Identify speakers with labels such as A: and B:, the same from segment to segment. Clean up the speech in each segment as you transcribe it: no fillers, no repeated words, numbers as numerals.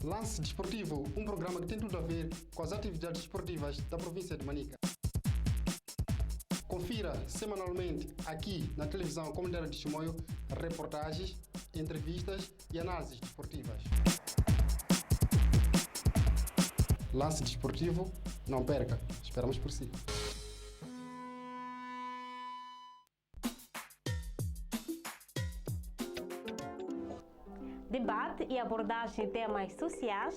A: Lance Desportivo, um programa que tem tudo a ver com as atividades desportivas da província de Manica. Confira semanalmente aqui na televisão Comunitária de Chimoio reportagens, entrevistas e análises desportivas. Lance Desportivo, não perca, esperamos por si.
B: Debate e abordagem de temas sociais,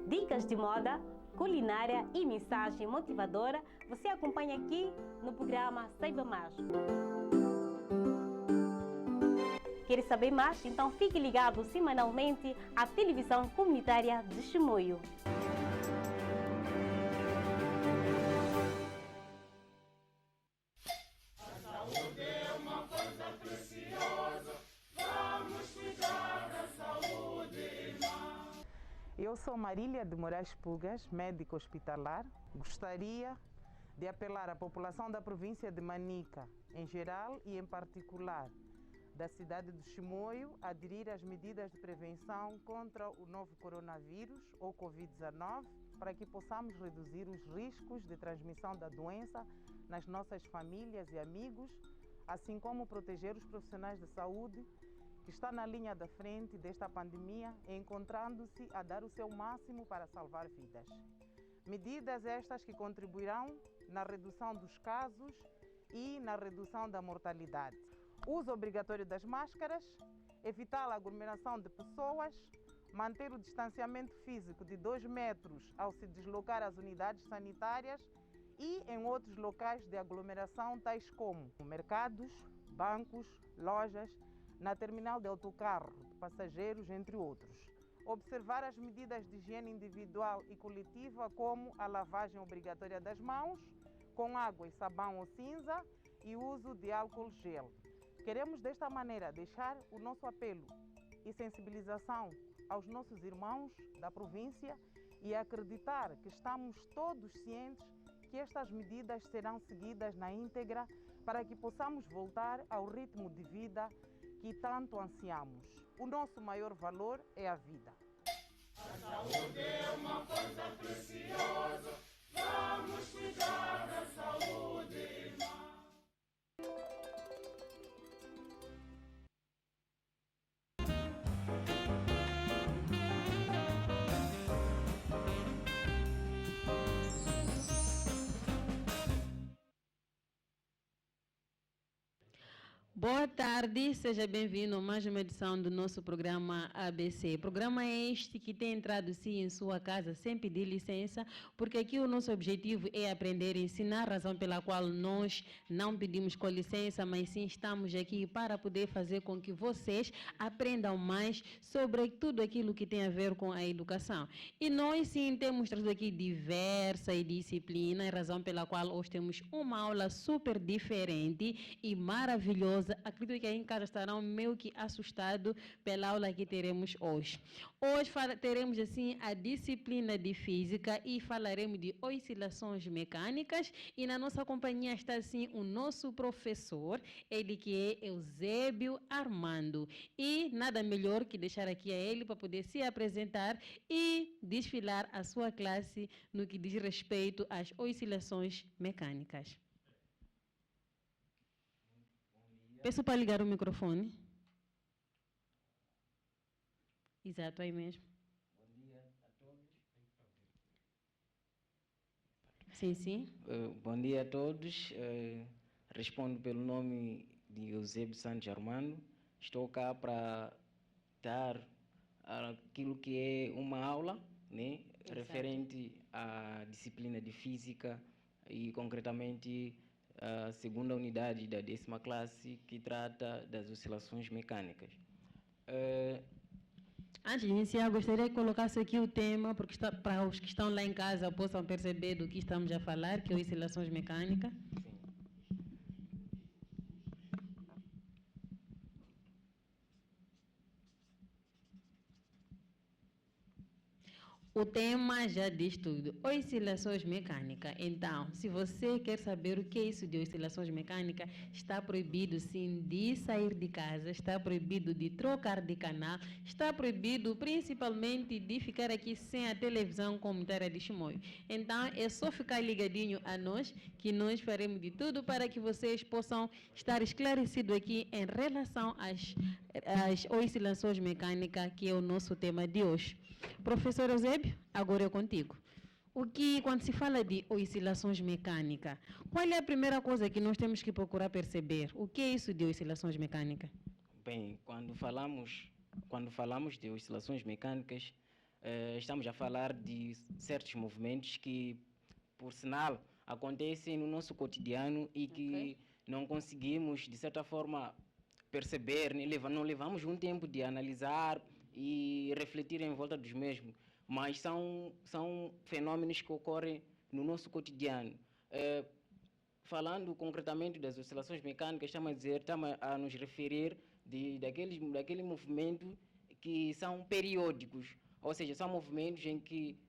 B: dicas de moda, culinária e mensagem motivadora, você acompanha aqui no programa Saiba Mais. Quer saber mais? Então fique ligado semanalmente à televisão comunitária de Chimoio.
C: A saúde é uma coisa preciosa, vamos cuidar da saúde, irmã.
D: Eu sou Marília de Moraes Pugas, médica hospitalar. Gostaria de apelar à população da província de Manica, em geral e em particular, da cidade de Chimoio, a aderir às medidas de prevenção contra o novo coronavírus ou Covid-19, para que possamos reduzir os riscos de transmissão da doença nas nossas famílias e amigos, assim como proteger os profissionais de saúde que estão na linha da frente desta pandemia, encontrando-se a dar o seu máximo para salvar vidas. Medidas estas que contribuirão na redução dos casos e na redução da mortalidade. Uso obrigatório das máscaras, evitar a aglomeração de pessoas, manter o distanciamento físico de 2 metros ao se deslocar às unidades sanitárias e em outros locais de aglomeração, tais como mercados, bancos, lojas, na terminal de autocarro de passageiros, entre outros. Observar as medidas de higiene individual e coletiva, como a lavagem obrigatória das mãos, com água e sabão ou cinza, e uso de álcool gel. Queremos desta maneira deixar o nosso apelo e sensibilização aos nossos irmãos da província e acreditar que estamos todos cientes que estas medidas serão seguidas na íntegra para que possamos voltar ao ritmo de vida que tanto ansiamos. O nosso maior valor é a vida.
C: A saúde é uma coisa preciosa, vamos cuidar da saúde, irmã.
E: Boa tarde, seja bem-vindo a mais uma edição do nosso programa ABC. Programa este que tem entrado sim em sua casa sem pedir licença, porque aqui o nosso objetivo é aprender e ensinar, razão pela qual nós não pedimos com licença, mas sim estamos aqui para poder fazer com que vocês aprendam mais sobre tudo aquilo que tem a ver com a educação. E nós sim temos trazido aqui diversas disciplinas, razão pela qual hoje temos uma aula super diferente e maravilhosa. Acredito que aí em casa estarão meio que assustados pela aula que teremos hoje. Hoje teremos assim a disciplina de física e falaremos de oscilações mecânicas, e na nossa companhia está assim o nosso professor, ele que é Eusébio Armando, e nada melhor que deixar aqui a ele para poder se apresentar e desfilar a sua classe no que diz respeito às oscilações mecânicas. Peço para ligar o microfone. Exato, aí mesmo.
F: Bom dia a todos.
E: Sim, sim.
F: Bom dia a todos. Respondo pelo nome de Eusébio Santos Armando. Estou cá para dar aquilo que é uma aula, né, referente à disciplina de física e, concretamente, a segunda unidade da 10ª classe, que trata das oscilações mecânicas.
E: Antes de iniciar, gostaria que colocasse aqui o tema, porque para os que estão lá em casa possam perceber do que estamos a falar, que é oscilações mecânicas.
F: Sim.
E: O tema já diz tudo, oscilações mecânicas. Então, se você quer saber o que é isso de oscilações mecânicas, está proibido sim de sair de casa, está proibido de trocar de canal, está proibido principalmente de ficar aqui sem a televisão comunitária de Chimoio. Então, é só ficar ligadinho a nós, que nós faremos de tudo para que vocês possam estar esclarecidos aqui em relação às oscilações mecânicas, que é o nosso tema de hoje. Professor Eusébio, agora é contigo. Quando se fala de oscilações mecânicas, qual é a primeira coisa que nós temos que procurar perceber? O que é isso de oscilações mecânicas?
F: Bem, quando falamos de oscilações mecânicas, estamos a falar de certos movimentos que, por sinal, acontecem no nosso cotidiano e que não conseguimos, de certa forma, perceber, não levamos um tempo de analisar e refletir em volta dos mesmos, mas são fenômenos que ocorrem no nosso cotidiano. Falando concretamente das oscilações mecânicas, estamos a nos referir daquele movimento que são periódicos, ou seja, são movimentos em que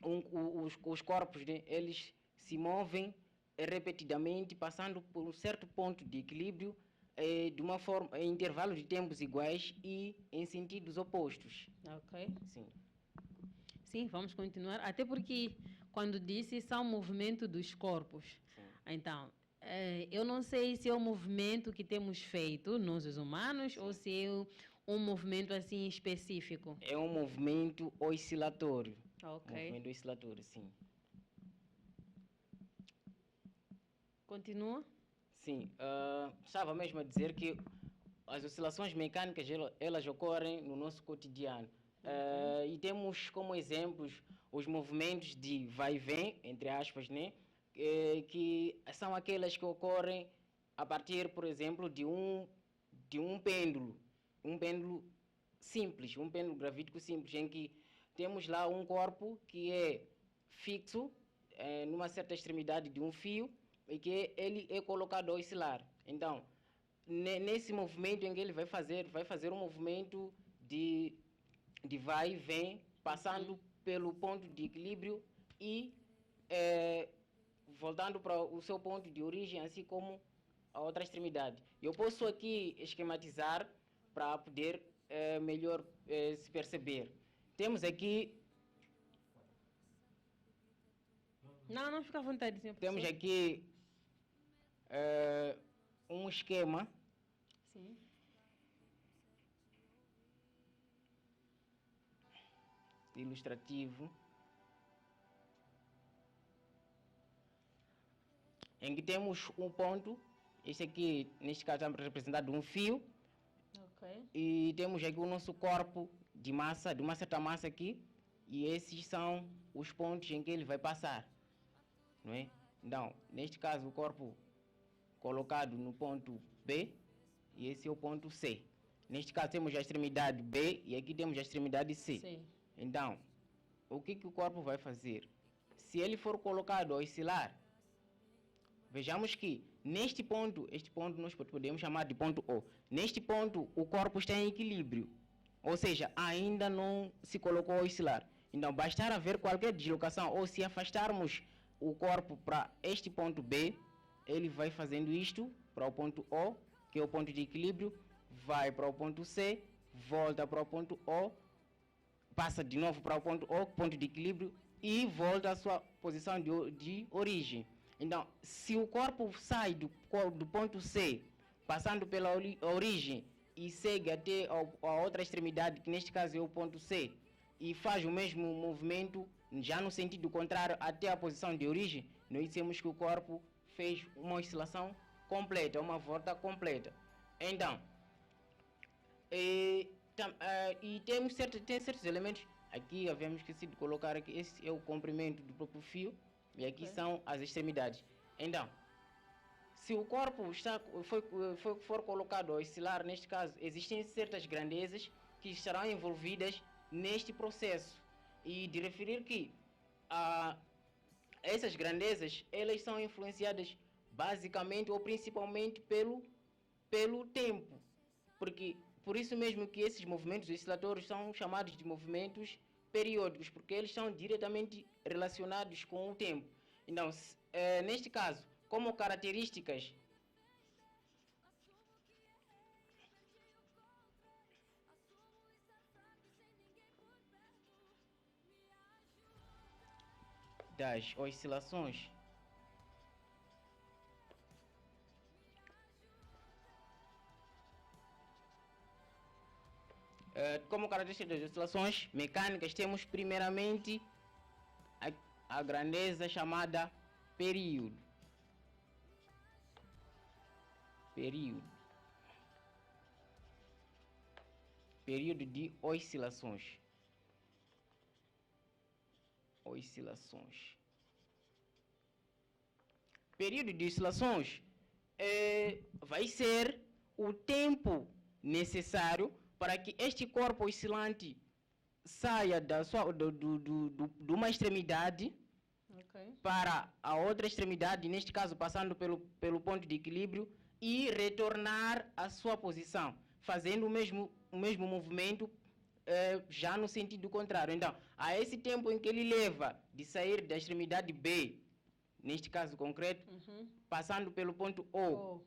F: os corpos, né, eles se movem repetidamente, passando por um certo ponto de equilíbrio, de uma forma, em intervalos de tempos iguais e em sentidos opostos.
E: Ok.
F: Sim.
E: Sim, vamos continuar. Até porque, quando disse, são movimento dos corpos.
F: Sim.
E: Então, eu não sei se é um movimento que temos feito, nós os humanos, ou se é um movimento assim específico.
F: É um movimento oscilatório.
E: Ok.
F: Movimento oscilatório, sim.
E: Continua?
F: Sim, estava mesmo a dizer que as oscilações mecânicas, elas ocorrem no nosso cotidiano. E temos como exemplos os movimentos de vai e vem, entre aspas, né? Que são aquelas que ocorrem a partir, por exemplo, de um pêndulo simples, um pêndulo gravítico simples, em que temos lá um corpo que é fixo numa certa extremidade de um fio, e que ele é colocado a oscilar. Então, nesse movimento em que ele vai fazer um movimento de vai e vem, passando pelo ponto de equilíbrio e voltando para o seu ponto de origem, assim como a outra extremidade. Eu posso aqui esquematizar para poder melhor se perceber. Temos aqui...
E: Não fica à vontade, senhor professor.
F: Temos aqui um esquema.
E: Sim.
F: Ilustrativo, em que temos um ponto. Este aqui, neste caso, está representado um fio.
E: Ok.
F: E temos aqui o nosso corpo de massa, de uma certa massa aqui, e esses são os pontos em que ele vai passar, não é? Então, neste caso, o corpo colocado no ponto B, e esse é o ponto C. Neste caso, temos a extremidade B e aqui temos a extremidade C.
E: Sim.
F: Então, o que o corpo vai fazer? Se ele for colocado a oscilar, vejamos que neste ponto, este ponto nós podemos chamar de ponto O. Neste ponto, o corpo está em equilíbrio, ou seja, ainda não se colocou a oscilar. Então, bastar haver qualquer deslocação ou se afastarmos o corpo para este ponto B, ele vai fazendo isto para o ponto O, que é o ponto de equilíbrio, vai para o ponto C, volta para o ponto O, passa de novo para o ponto O, ponto de equilíbrio, e volta à sua posição de origem. Então, se o corpo sai do ponto C, passando pela origem, e segue até a outra extremidade, que neste caso é o ponto C, e faz o mesmo movimento, já no sentido contrário, até a posição de origem, nós dizemos que o corpo fez uma oscilação completa, uma volta completa. Então, e tem certos elementos. Aqui havíamos esquecido de colocar aqui, esse é o comprimento do próprio fio, e aqui são as extremidades. Então, se o corpo for colocado a oscilar, neste caso, existem certas grandezas que estarão envolvidas neste processo. E de referir que essas grandezas, elas são influenciadas basicamente ou principalmente pelo tempo. Porque, por isso mesmo que esses movimentos oscilatórios são chamados de movimentos periódicos, porque eles são diretamente relacionados com o tempo. Então, neste caso, como características das oscilações como características das oscilações mecânicas, temos primeiramente a grandeza chamada período. Período de oscilações. Período de oscilações vai ser o tempo necessário para que este corpo oscilante saia de uma extremidade para a outra extremidade, neste caso passando pelo ponto de equilíbrio, e retornar à sua posição, fazendo o mesmo movimento já no sentido contrário. Então, a esse tempo em que ele leva de sair da extremidade B, neste caso concreto, passando pelo ponto O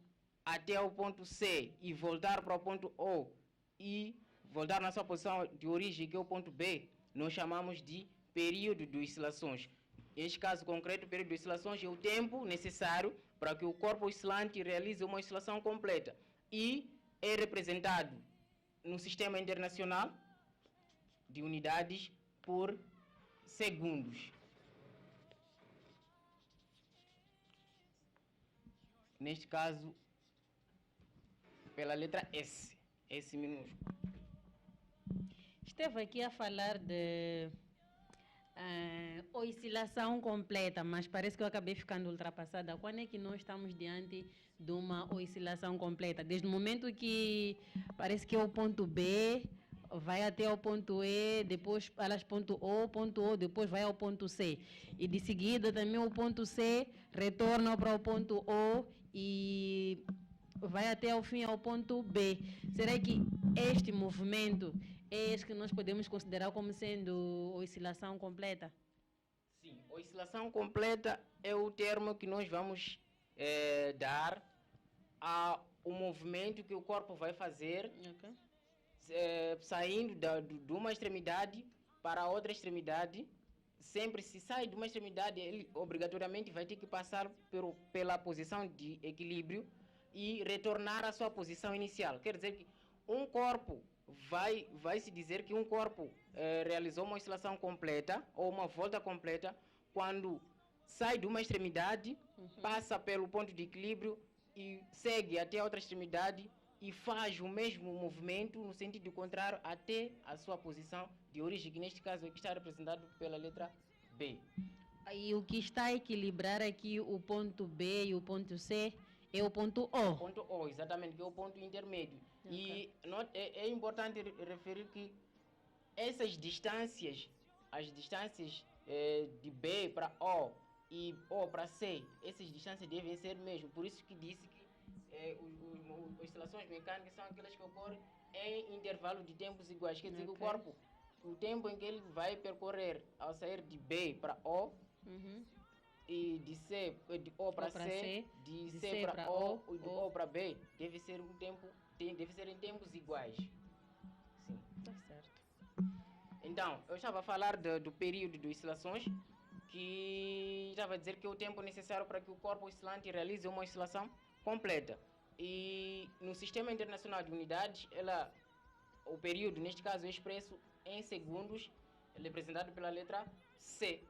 F: até o ponto C e voltar para o ponto O e voltar na sua posição de origem, que é o ponto B, nós chamamos de período de oscilações. Neste caso concreto, o período de oscilações é o tempo necessário para que o corpo oscilante realize uma oscilação completa e é representado no sistema internacional de unidades por segundos. Neste caso, pela letra S minúsculo.
E: Esteve aqui a falar de oscilação completa, mas parece que eu acabei ficando ultrapassada. Quando é que nós estamos diante de uma oscilação completa? Desde o momento que parece que é o ponto B, vai até o ponto E, depois elas ponto O, depois vai ao ponto C. E de seguida também o ponto C retorna para o ponto O e vai até o fim ao ponto B. Será que este movimento é esse que nós podemos considerar como sendo oscilação completa?
F: Sim, oscilação completa é o termo que nós vamos dar ao movimento que o corpo vai fazer, saindo de uma extremidade para a outra extremidade. Sempre se sai de uma extremidade, ele obrigatoriamente vai ter que passar pela posição de equilíbrio e retornar à sua posição inicial. Quer dizer que um corpo vai se dizer que um corpo realizou uma oscilação completa ou uma volta completa quando sai de uma extremidade, passa pelo ponto de equilíbrio e segue até a outra extremidade e faz o mesmo movimento no sentido contrário até a sua posição de origem, que neste caso aqui está representado pela letra B.
E: E o que está a equilibrar aqui o ponto B e o ponto C é o ponto O.
F: O ponto O, exatamente, que é o ponto intermédio. E é importante referir que essas distâncias, as distâncias de B para O e O para C, essas distâncias devem ser mesmo. Por isso que disse que as oscilações mecânicas são aquelas que ocorrem em intervalo de tempos iguais. Quer dizer que o corpo, o tempo em que ele vai percorrer ao sair de B para O, e de O para C, de C para O e de O para B, deve ser em tempos iguais. Sim.
E: Tá certo.
F: Então, eu estava a falar do período de oscilações, que estava a dizer que é o tempo necessário para que o corpo oscilante realize uma oscilação completa. E no Sistema Internacional de Unidades, o período, neste caso, é expresso em segundos, representado pela letra C.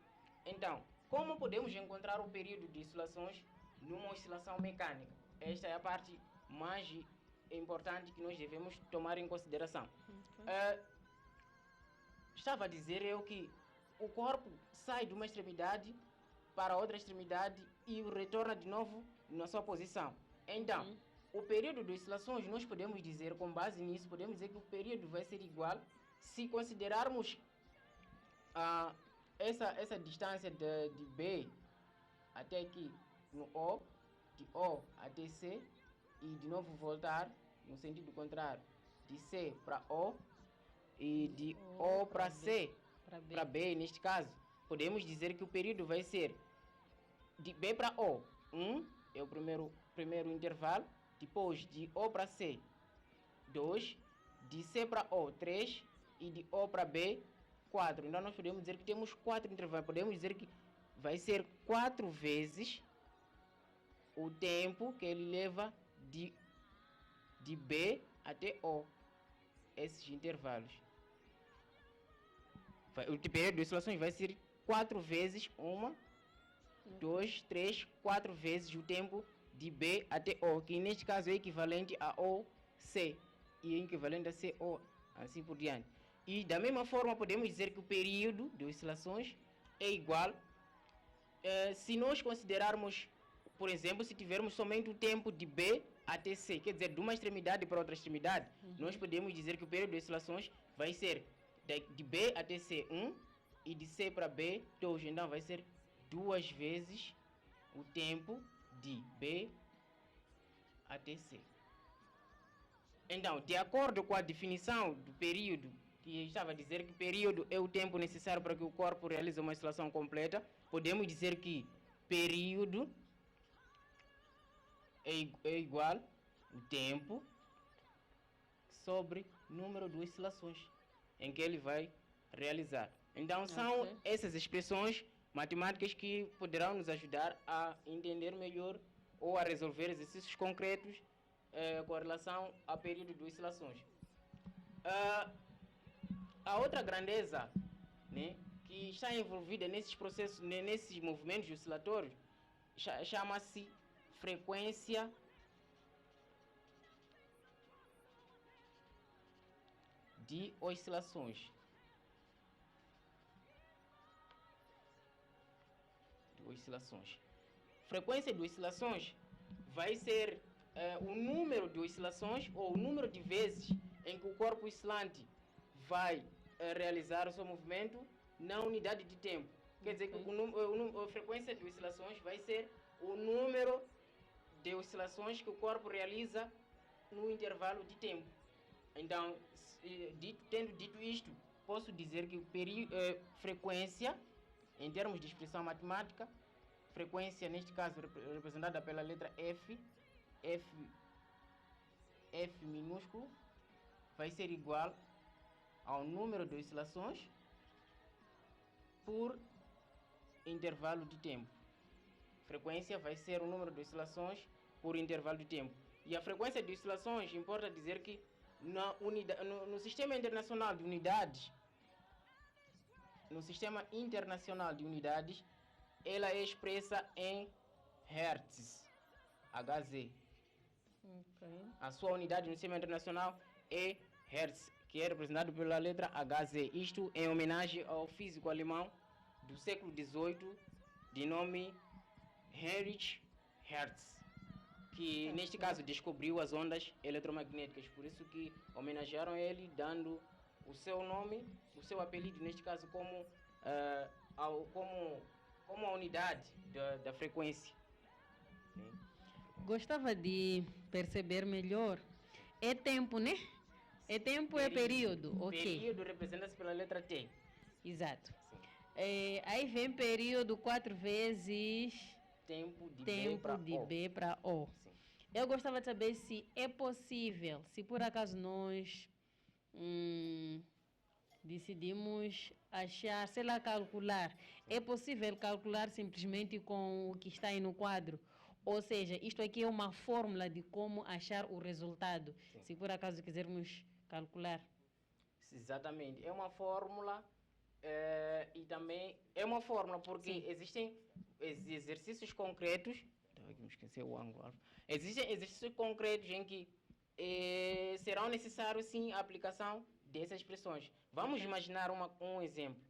F: Então, como podemos encontrar o período de oscilações numa oscilação mecânica? Esta é a parte mais importante que nós devemos tomar em consideração. Estava a dizer eu que o corpo sai de uma extremidade para outra extremidade e retorna de novo na sua posição. Então, o período de oscilações, nós podemos dizer, com base nisso, podemos dizer que o período vai ser igual se considerarmos essa distância de B até aqui no O, de O até C, e de novo voltar no sentido contrário, de C para O e de O para C. para B, neste caso, podemos dizer que o período vai ser de B para O, 1 é o primeiro intervalo, depois de O para C, 2, de C para O, 3 e de O para B, 4. Então nós podemos dizer que temos 4 intervalos, podemos dizer que vai ser 4 vezes o tempo que ele leva de B até O, esses intervalos. O período de oscilações vai ser 4 vezes 1, 2, 3, 4 vezes o tempo de B até O, que neste caso é equivalente a OC e é equivalente a CO, assim por diante. E da mesma forma podemos dizer que o período de oscilações é igual se nós considerarmos, por exemplo, se tivermos somente o tempo de B até C, quer dizer, de uma extremidade para outra extremidade, nós podemos dizer que o período de oscilações vai ser de B até C, 1, e de C para B, 2. Então vai ser 2 vezes o tempo de B até C. Então, de acordo com a definição do período, que estava a dizer que período é o tempo necessário para que o corpo realize uma oscilação completa, podemos dizer que período é igual o tempo sobre número de oscilações em que ele vai realizar. Então são essas expressões matemáticas que poderão nos ajudar a entender melhor ou a resolver exercícios concretos com relação ao período de oscilações. A outra grandeza, né, que está envolvida nesses processos, nesses movimentos oscilatórios, chama-se frequência de oscilações. Frequência de oscilações vai ser o número de oscilações ou o número de vezes em que o corpo oscilante vai realizar o seu movimento na unidade de tempo. Quer dizer que a frequência de oscilações vai ser o número de oscilações que o corpo realiza no intervalo de tempo. Então, tendo dito isto, posso dizer que frequência, em termos de expressão matemática, frequência, neste caso, representada pela letra F minúsculo, vai ser igual ao número de oscilações por intervalo de tempo. Frequência vai ser o número de oscilações por intervalo de tempo. E a frequência de oscilações, importa dizer que no sistema internacional de unidades, ela é expressa em Hertz, Hz. A sua unidade no sistema internacional é Hertz, que é representado pela letra Hz. Isto em homenagem ao físico alemão do século XVIII, de nome Heinrich Hertz, que neste caso descobriu as ondas eletromagnéticas. Por isso que homenagearam ele, dando o seu nome, o seu apelido, neste caso, como a unidade da frequência.
E: Gostava de perceber melhor. É tempo, né? É tempo, é período. Ok.
F: Período representa-se pela letra T.
E: Exato. Aí vem período 4 vezes
F: tempo de
E: B para O.
F: Sim.
E: Eu gostava de saber se é possível, se por acaso nós decidimos achar, sei lá, calcular. É possível calcular simplesmente com o que está aí no quadro? Ou seja, isto aqui é uma fórmula de como achar o resultado,
F: Sim.
E: se por acaso quisermos calcular.
F: Exatamente. É uma fórmula e também é uma fórmula porque existem exercícios concretos. Me esqueci o ângulo. Existem exercícios concretos em que serão necessários sim a aplicação dessas expressões. Vamos imaginar um exemplo.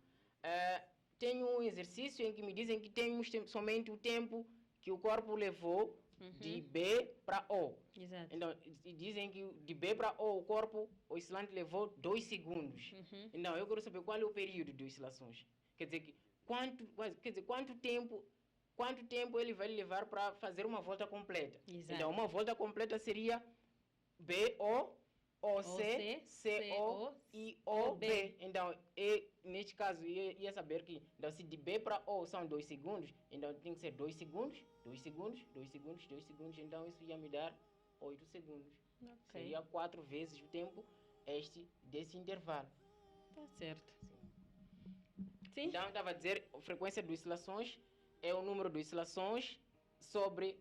F: Tenho um exercício em que me dizem que temos somente o tempo que o corpo levou de B para O.
E: Exato.
F: Então, dizem que de B para O, o corpo oscilante levou 2 segundos. Então, eu quero saber qual é o período de oscilações. Quer dizer, quanto tempo ele vai levar para fazer uma volta completa.
E: Exato.
F: Então, uma volta completa seria BO, O-C-C-O-I-O-B. Então, neste caso, ia saber que então, se de B para O são 2 segundos, então tem que ser 2 segundos, 2 segundos, 2 segundos, 2 segundos. Então, isso ia me dar 8 segundos.
E: Ok.
F: Seria 4 vezes o tempo desse intervalo.
E: Tá certo. Sim.
F: Então, eu estava a dizer, a frequência de oscilações é o número de oscilações sobre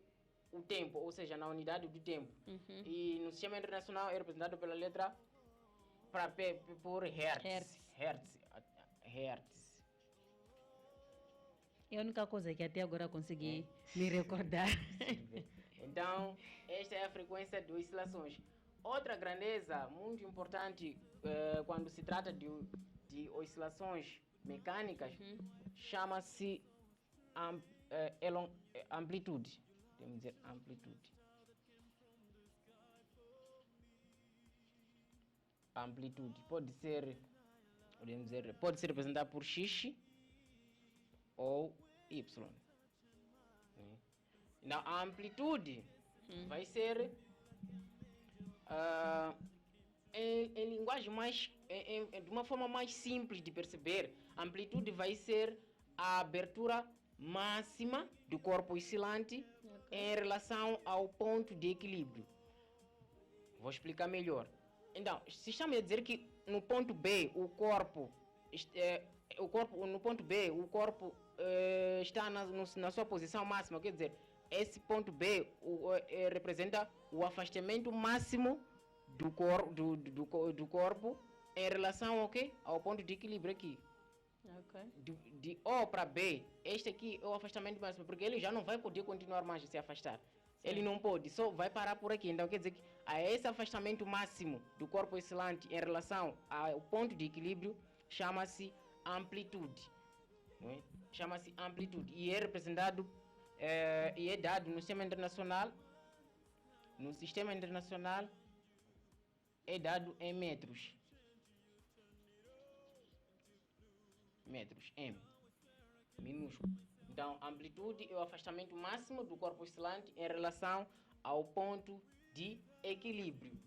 F: o tempo, ou seja, na unidade do tempo.
E: Uhum.
F: E no sistema internacional é representado pela letra por Hertz. Hertz.
E: É a única coisa que até agora consegui me recordar.
F: Então, esta é a frequência de oscilações. Outra grandeza muito importante quando se trata de oscilações mecânicas chama-se amplitude. Podemos dizer amplitude. Amplitude pode ser representada por X ou Y. Então, a amplitude vai ser em linguagem mais de uma forma mais simples de perceber. A amplitude vai ser a abertura máxima do corpo oscilante em relação ao ponto de equilíbrio. Vou explicar melhor. Então, se estamos a dizer que no ponto B o corpo está na sua posição máxima, quer dizer, esse ponto B representa o afastamento máximo do corpo em relação ao ponto de equilíbrio aqui.
E: Okay.
F: De O para B, este aqui é o afastamento máximo, porque ele já não vai poder continuar mais a se afastar. Sim. Ele não pode, só vai parar por aqui. Então quer dizer que a esse afastamento máximo do corpo oscilante em relação ao ponto de equilíbrio chama-se amplitude. Chama-se amplitude e é representado e é dado no sistema internacional. No sistema internacional é dado em metros. Metros, M, minúsculo. Então, amplitude é o afastamento máximo do corpo oscilante em relação ao ponto de equilíbrio.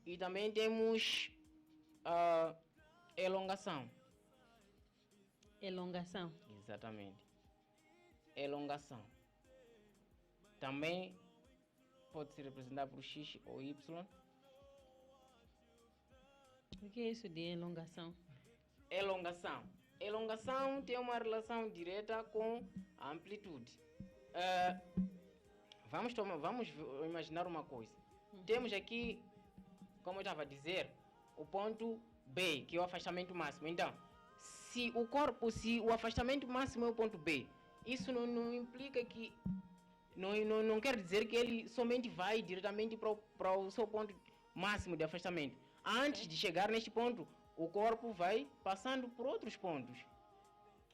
F: E também temos elongação.
E: Elongação.
F: Exatamente. Elongação. Também pode ser representada por X ou Y.
E: O que é isso de elongação?
F: Elongação. Elongação tem uma relação direta com a amplitude. Vamos imaginar uma coisa. Temos aqui, como eu estava a dizer, o ponto B, que é o afastamento máximo. Então, se o afastamento máximo é o ponto B, isso não implica que... Não quer dizer que ele somente vai diretamente para o seu ponto máximo de afastamento. Antes de chegar neste ponto, o corpo vai passando por outros pontos.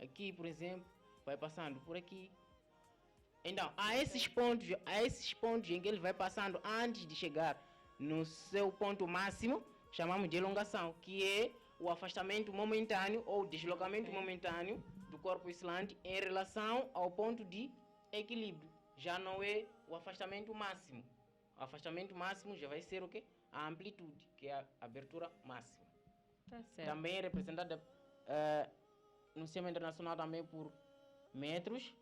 F: Aqui, por exemplo, vai passando por aqui. Então, há esses pontos em que ele vai passando antes de chegar no seu ponto máximo, chamamos de elongação, que é o afastamento momentâneo ou deslocamento momentâneo do corpo oscilante em relação ao ponto de equilíbrio. Já não é o afastamento máximo. O afastamento máximo já vai ser o quê? A amplitude, que é a abertura máxima.
E: Tá certo.
F: Também é representada no sistema internacional também por metros.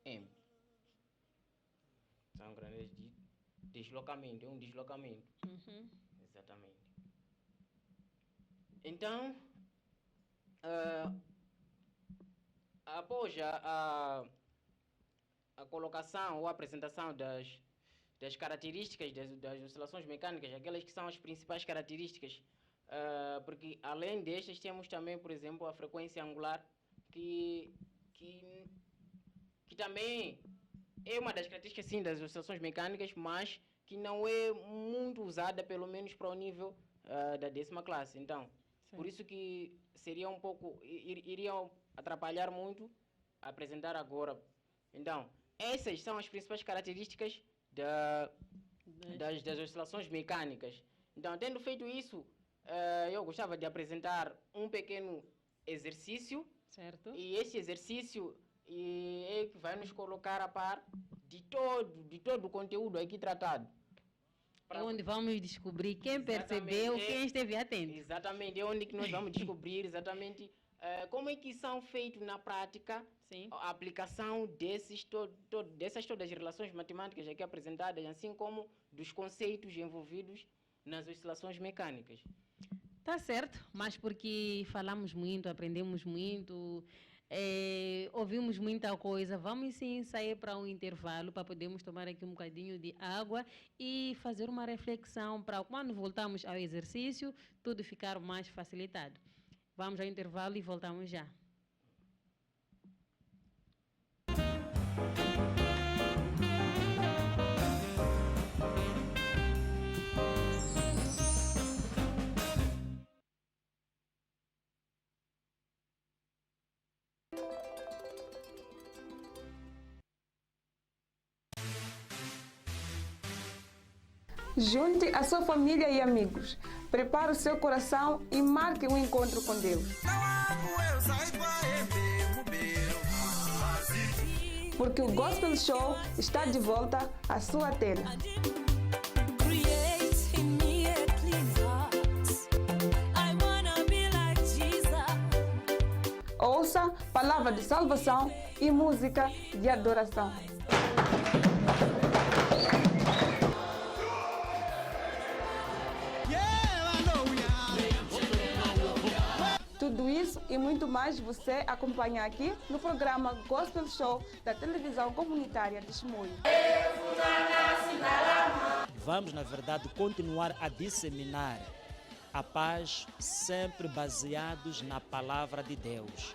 F: M. São grandezas de deslocamento, é um deslocamento. Exatamente. Então, após a colocação ou a apresentação das características das oscilações mecânicas, aquelas que são as principais características, porque além destas temos também, por exemplo, a frequência angular, que também é uma das características sim das oscilações mecânicas, mas que não é muito usada, pelo menos para o nível da 10ª classe. Então, sim, por isso que seria um pouco, iria atrapalhar muito apresentar agora. Então, essas são as principais características das oscilações mecânicas. Então, tendo feito isso, eu gostava de apresentar um pequeno exercício.
E: Certo.
F: E esse exercício é que vai nos colocar a par de todo o conteúdo aqui tratado.
E: É onde vamos descobrir quem percebeu, quem esteve atento.
F: Exatamente, é onde que nós vamos descobrir exatamente como é que são feitos na prática a aplicação dessas todas as relações matemáticas aqui apresentadas, assim como dos conceitos envolvidos nas oscilações mecânicas.
E: Tá certo, mas porque falamos muito, aprendemos muito, ouvimos muita coisa, vamos sim sair para um intervalo para podermos tomar aqui um bocadinho de água e fazer uma reflexão para quando voltamos ao exercício, tudo ficar mais facilitado. Vamos ao intervalo e voltamos já.
G: Junte a sua família e amigos. Prepare o seu coração e marque um encontro com Deus. Porque o Gospel Show está de volta à sua tela. Ouça palavra de salvação e música de adoração. Tudo isso e muito mais você acompanha aqui no programa Gospel Show da televisão comunitária de Chimoio.
H: Vamos, na verdade, continuar a disseminar a paz, sempre baseados na palavra de Deus.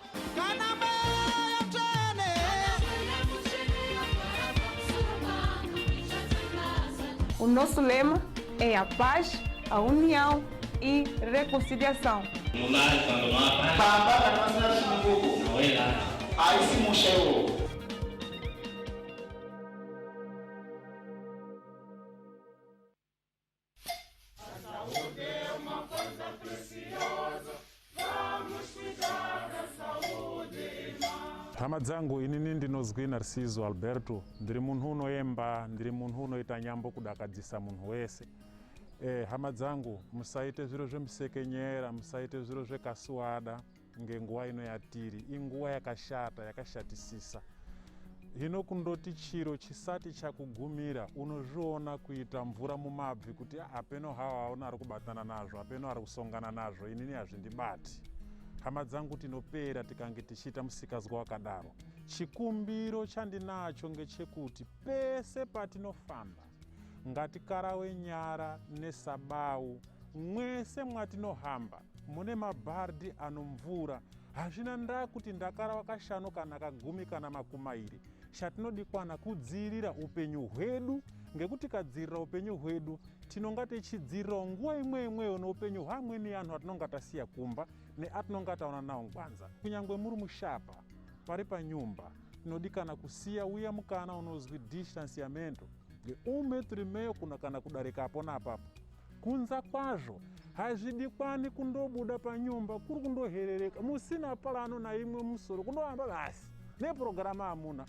G: O nosso lema é a paz, a união e reconciliação.
I: Hama dzangu inini ndinozwi Narciso Alberto, ndiri munhu unoemba, ndiri munhu unoita nyambo kudakadzisa munhu wese. Hama dzangu, musaite zviro zvemusekenyera, musaite zviro zvekasuwada ngenguwa ino yatiri, inguwa yakashata, yakashatisisa. Hino kundoti chiro chisati chakugumira, unozviona kuita mvura mumabvi kuti apeno hawa aona ari kubatana nazvo, apeno ari kusongana nazvo, inini hazvindibati. Hama dzangu tinopera tikange tichiita musikazwa wakadaro. Chikumbiro chandinacho ngechekuti pese patinofamba ngatikarawe nyara nesabau, mwese mwatinohamba mune mabharidhi anomvura. Hazvina ndaa kuti ndakarawa kashanu kana kagumi kana makumairi. Chatinodikwana kudziirira upenyu hwedu, ngekuti kadziirira upenyu hwedu tinonga tichidziirira nguwa imweyo noupenyu hwamweni anhu atinonga tasiya kumba neatinonga taona nawo ngwanza. Kunyangwe muri mushapa pari panyumba tinodikana kusiya uya mukana unozwi distanciamento nge1 metro kuna kana kudarikapo napapo. Kunza kwazvo hazvidikwani kundobuda panyumba kuri kundoherereka musina palano na imwe musoro kundohamba basi neprograma hamuna.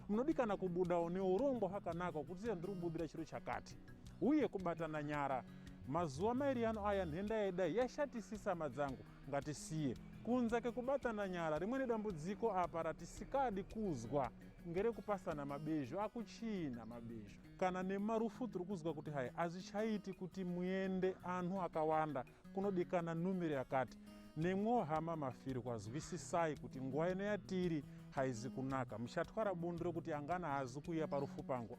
I: Munodikana kubudawo neurongwa hwakanaka kuti ndiri kubudira chiro chakati uye kubatana nyara. Mazuva mairi ano aya nhenda yedai yashatisisa madzangu, ngatisiye kunza kekubatana nyara. Rimweni dambudziko apa ratisikadi kuzwa ngerekupasana mabezho, akuchina mabezho kana nemarufu tiri kuzwa kuti hai hazvichaiti kuti muende anhu akawanda, kunodikana numero yakati. Nemwo hama mafiri kwazwisisai kuti nguva ino yatiri haizi kunaka. Mushatwara bundu rokuti angana hazi kuuya parufu pangu.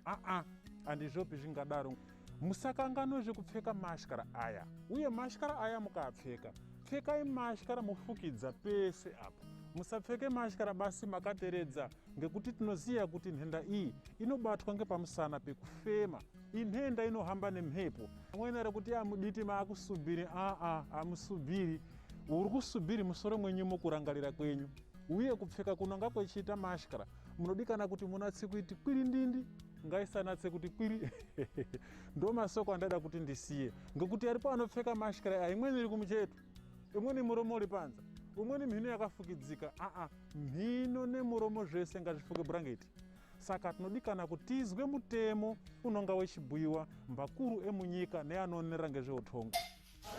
I: Handizvopi zvingadaro. Musakangano zvekupfeka mashkara aya, uye mashkara aya mukaapfeka, pfekai mashkara mufukidza pese apo. Musapfeke mashkara basi makateredza, ngekuti tinoziya kuti nhenda iyi inobatwa ngepamusana pekufema. Inhenda inohamba nemhepo. Amweni rekuti amuditi maakusubiri, hamusubiri. Uri kusubiri musoro mwenyu mukurangarira kwenyu. Uye kupfeka kunonga kwechiita mashkara, munodikana kuti munatse kuiti kwiri ndindi, ngaisanatse kuti kwiri. Ndo masoko andada kuti ndisiye, ngekuti aripo anopfeka mashkara, imweni iri kumucheto, imweni muromo uri panza, umweni mhino yakafukidzika. Mhino nemuromo zvese ngazvifuke bhurangeti. saka tinodikana kuti tizwe mutemo unonga wechibhuyiwa mbakuru emunyika neanoonera ngezveutongo.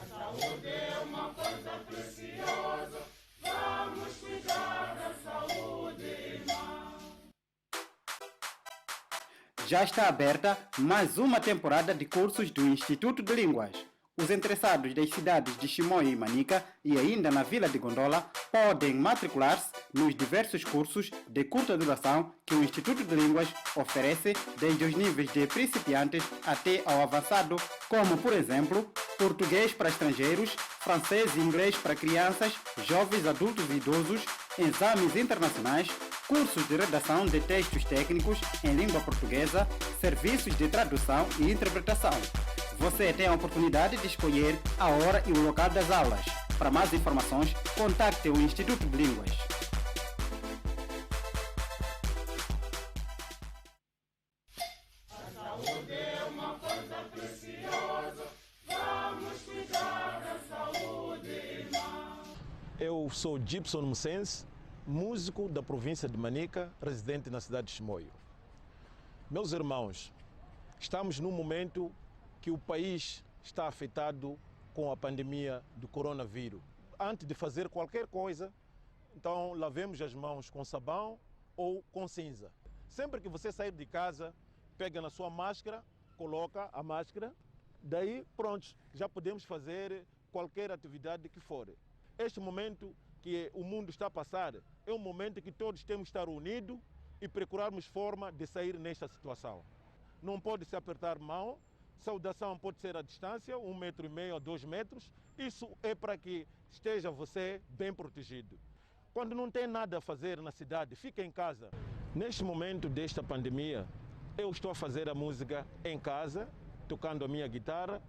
C: Saúde é uma coisa preciosa, vamos cuidar da saúde, irmão.
J: Já está aberta mais uma temporada de cursos do Instituto de Línguas. Os interessados das cidades de Chimoio e Manica e ainda na Vila de Gondola podem matricular-se nos diversos cursos de curta duração que o Instituto de Línguas oferece desde os níveis de principiantes até ao avançado, como, por exemplo, português para estrangeiros, francês e inglês para crianças, jovens, adultos e idosos, exames internacionais, cursos de redação de textos técnicos em língua portuguesa, serviços de tradução e interpretação. Você tem a oportunidade de escolher a hora e o local das aulas. Para mais informações, contacte o Instituto de Línguas.
C: A saúde é uma coisa preciosa, vamos cuidar da saúde, irmão.
K: Eu sou Gibson Mussense, músico da província de Manica, residente na cidade de Chimoio. Meus irmãos, estamos num momento que o país está afetado com a pandemia do coronavírus. Antes de fazer qualquer coisa, então lavemos as mãos com sabão ou com cinza. Sempre que você sair de casa, pega na sua máscara, coloca a máscara, daí pronto, já podemos fazer qualquer atividade que for. Este momento que o mundo está a passar é um momento que todos temos que estar unidos e procurarmos forma de sair nesta situação. Não pode se apertar mão, saudação pode ser à distância, 1,5 metro a 2 metros. Isso é para que esteja você bem protegido. Quando não tem nada a fazer na cidade, fica em casa. Neste momento desta pandemia, eu estou a fazer a música em casa, tocando a minha guitarra.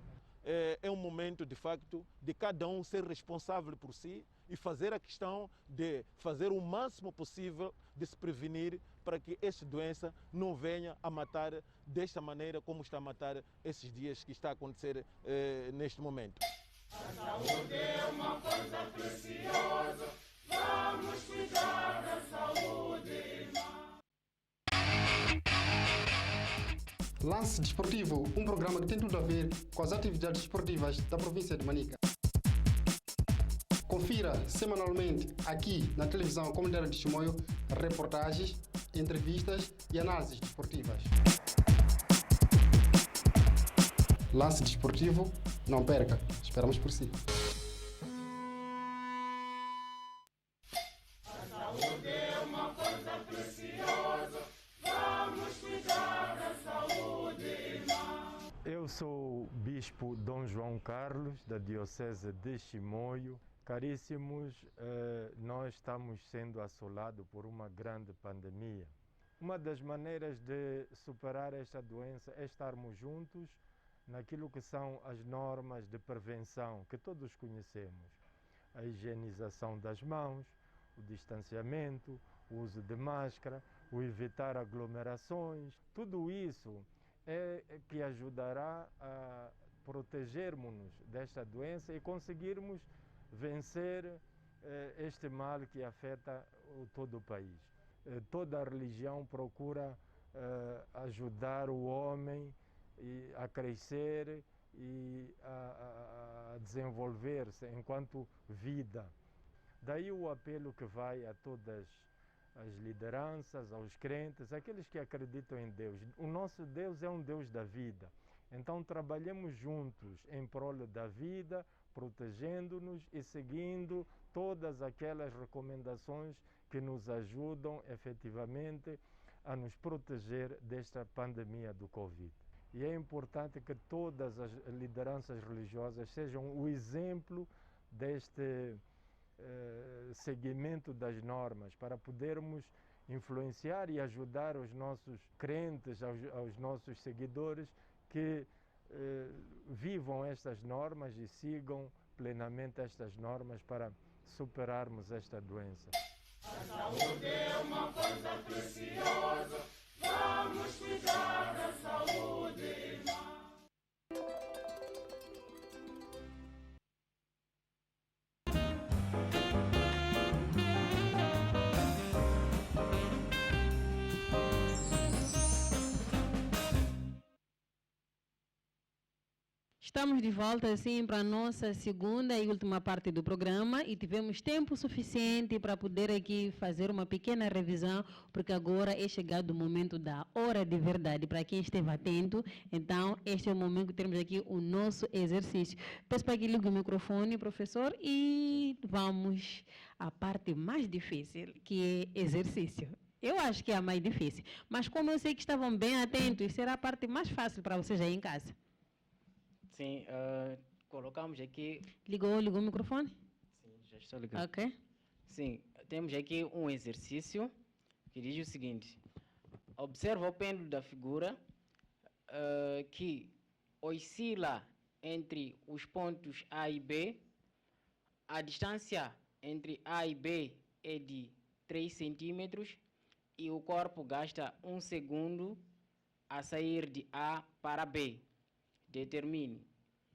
K: É um momento, de facto, de cada um ser responsável por si e fazer a questão de fazer o máximo possível de se prevenir para que esta doença não venha a matar desta maneira como está a matar esses dias que está a acontecer neste momento.
C: A saúde é uma coisa preciosa, vamos cuidar da saúde, irmão.
A: Lance Desportivo, um programa que tem tudo a ver com as atividades esportivas da província de Manica. Confira semanalmente aqui na televisão comunitária de Chimoio reportagens, entrevistas e análises desportivas. Lance Desportivo, não perca, esperamos por si.
C: A saúde é uma coisa preciosa, vamos cuidar da saúde, irmão.
L: Eu sou o Bispo Dom João Carlos, da Diocese de Chimoio. Caríssimos, nós estamos sendo assolados por uma grande pandemia. Uma das maneiras de superar esta doença é estarmos juntos naquilo que são as normas de prevenção que todos conhecemos. A higienização das mãos, o distanciamento, o uso de máscara, o evitar aglomerações. Tudo isso é que ajudará a protegermos-nos desta doença e conseguirmos vencer este mal que afeta todo o país. Toda a religião procura ajudar o homem a crescer e a desenvolver-se enquanto vida. Daí o apelo que vai a todas as lideranças, aos crentes, aqueles que acreditam em Deus. O nosso Deus é um Deus da vida. Então trabalhemos juntos em prol da vida, protegendo-nos e seguindo todas aquelas recomendações que nos ajudam efetivamente a nos proteger desta pandemia do Covid. E é importante que todas as lideranças religiosas sejam o exemplo deste seguimento das normas, para podermos influenciar e ajudar os nossos crentes, aos nossos seguidores que vivam estas normas e sigam plenamente estas normas para superarmos esta doença.
C: A saúde é uma coisa preciosa, vamos cuidar da saúde, irmão.
E: Estamos de volta assim para a nossa segunda e última parte do programa e tivemos tempo suficiente para poder aqui fazer uma pequena revisão, porque agora é chegado o momento da hora de verdade. Para quem esteve atento, então este é o momento que temos aqui o nosso exercício. Peço para que ligue o microfone, professor, e vamos à parte mais difícil, que é exercício. Eu acho que é a mais difícil, mas como eu sei que estavam bem atentos, será a parte mais fácil para vocês aí em casa.
F: Sim, colocamos aqui...
E: Ligou o microfone?
F: Sim, já estou ligado.
E: Ok.
F: Sim, temos aqui um exercício que diz o seguinte. Observa o pêndulo da figura que oscila entre os pontos A e B. A distância entre A e B é de 3 centímetros e o corpo gasta 1 segundo a sair de A para B. Determine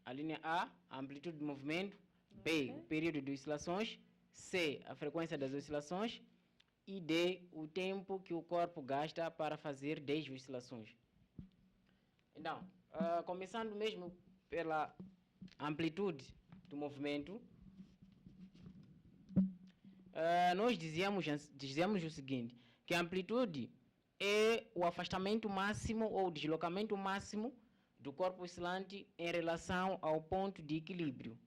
F: a linha A, a amplitude do movimento, B, o período de oscilações, C, a frequência das oscilações e D, o tempo que o corpo gasta para fazer 10 oscilações. Então, começando mesmo pela amplitude do movimento, nós dizíamos o seguinte, que a amplitude é o afastamento máximo ou deslocamento máximo do corpo oscilante em relação ao ponto de equilíbrio,